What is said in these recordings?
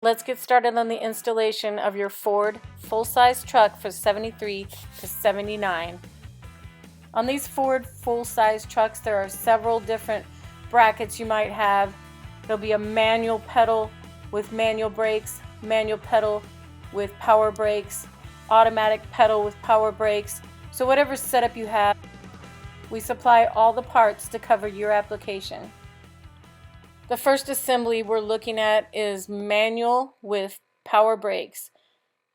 Let's get started on the installation of your Ford full-size truck for 73 to 79. On these Ford full-size trucks, there are several different brackets you might have. There'll be a manual pedal with manual brakes, manual pedal with power brakes, automatic pedal with power brakes. So whatever setup you have, we supply all the parts to cover your application. The first assembly we're looking at is manual with power brakes.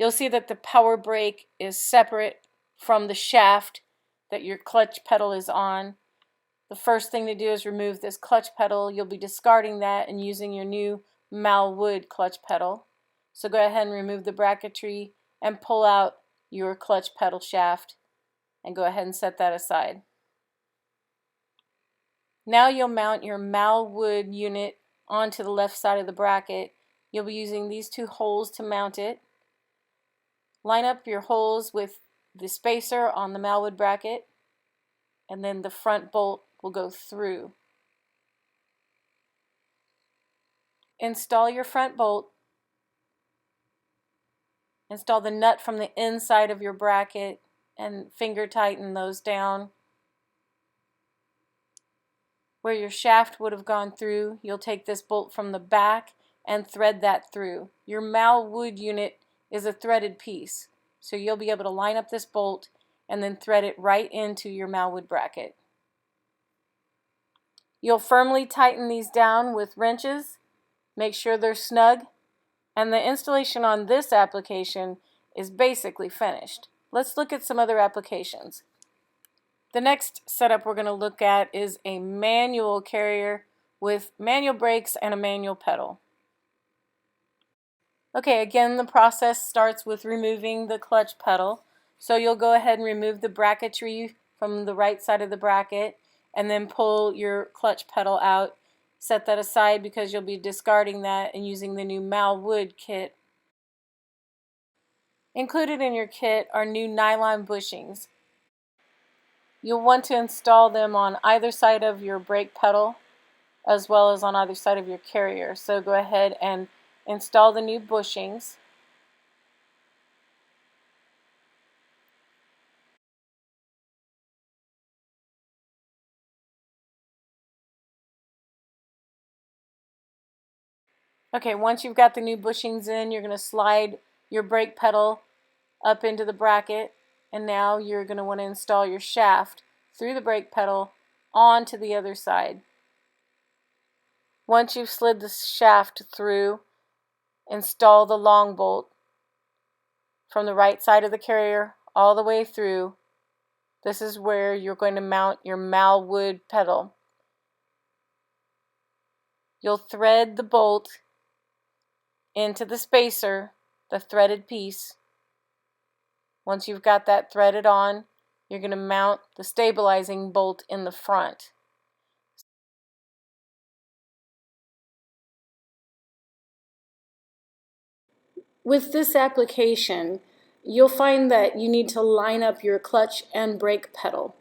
You'll see that the power brake is separate from the shaft that your clutch pedal is on. The first thing to do is remove this clutch pedal. You'll be discarding that and using your new Malwood clutch pedal. So go ahead and remove the bracketry and pull out your clutch pedal shaft and go ahead and set that aside. Now you'll mount your Malwood unit onto the left side of the bracket. You'll be using these two holes to mount it. Line up your holes with the spacer on the Malwood bracket, and then the front bolt will go through. Install your front bolt. Install the nut from the inside of your bracket and finger tighten those down. Where your shaft would have gone through, you'll take this bolt from the back and thread that through. Your Malwood unit is a threaded piece, so you'll be able to line up this bolt and then thread it right into your Malwood bracket. You'll firmly tighten these down with wrenches, make sure they're snug, and the installation on this application is basically finished. Let's look at some other applications. The next setup we're going to look at is a manual carrier with manual brakes and a manual pedal. Okay, again the process starts with removing the clutch pedal. So you'll go ahead and remove the bracketry from the right side of the bracket and then pull your clutch pedal out. Set that aside because you'll be discarding that and using the new Malwood kit. Included in your kit are new nylon bushings. You'll want to install them on either side of your brake pedal as well as on either side of your carrier. So go ahead and install the new bushings. Okay, once you've got the new bushings in, you're going to slide your brake pedal up into the bracket, and now you're going to want to install your shaft through the brake pedal onto the other side. Once you've slid the shaft through, install the long bolt from the right side of the carrier all the way through. This is where you're going to mount your Malwood pedal. You'll thread the bolt into the spacer, the threaded piece. Once you've got that threaded on, you're going to mount the stabilizing bolt in the front. With this application, you'll find that you need to line up your clutch and brake pedal.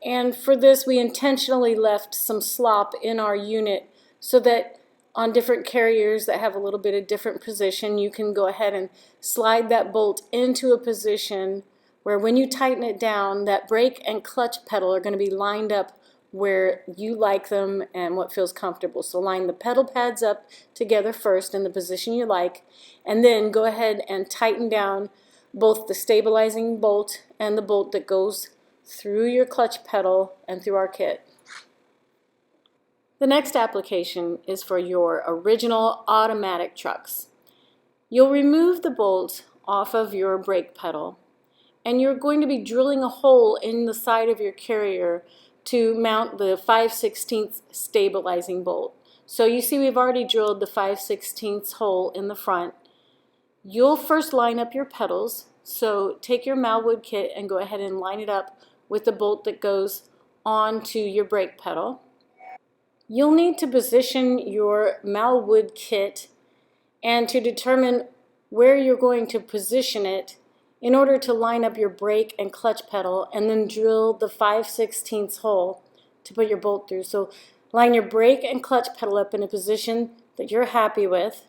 And for this, we intentionally left some slop in our unit so that on different carriers that have a little bit of different position, you can go ahead and slide that bolt into a position where when you tighten it down, that brake and clutch pedal are going to be lined up where you like them and what feels comfortable. So line the pedal pads up together first in the position you like, and then go ahead and tighten down both the stabilizing bolt and the bolt that goes through your clutch pedal and through our kit. The next application is for your original automatic trucks. You'll remove the bolt off of your brake pedal, and you're going to be drilling a hole in the side of your carrier to mount the 5/16 stabilizing bolt. So you see we've already drilled the 5/16 hole in the front. You'll first line up your pedals, so take your Malwood kit and go ahead and line it up with the bolt that goes onto your brake pedal. You'll need to position your Malwood kit and to determine where you're going to position it in order to line up your brake and clutch pedal and then drill the 5/16 hole to put your bolt through. So line your brake and clutch pedal up in a position that you're happy with,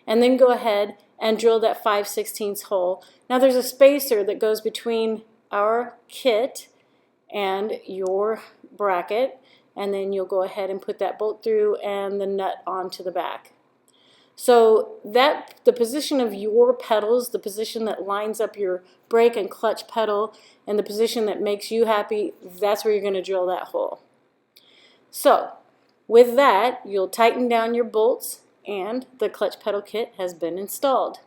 and then go ahead and drill that 5/16 hole. Now there's a spacer that goes between our kit and your bracket, and then you'll go ahead and put that bolt through and the nut onto the back. So that the position of your pedals, the position that lines up your brake and clutch pedal, and the position that makes you happy, that's where you're going to drill that hole. So with that, you'll tighten down your bolts and the clutch pedal kit has been installed.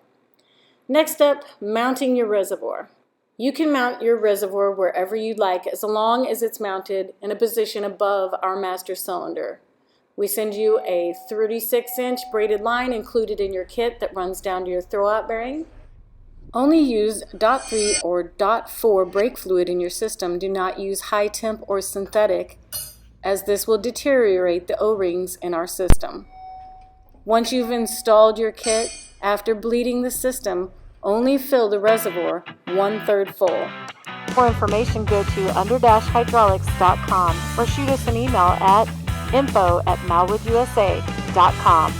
Next up, mounting your reservoir. You can mount your reservoir wherever you like as long as it's mounted in a position above our master cylinder. We send you a 36-inch braided line included in your kit that runs down to your throwout bearing. Only use .3 or .4 brake fluid in your system. Do not use high temp or synthetic, as this will deteriorate the O-rings in our system. Once you've installed your kit, after bleeding the system, only fill the reservoir 1/3 full. For more information, go to under-hydraulics.com or shoot us an email at info@malwoodusa.com.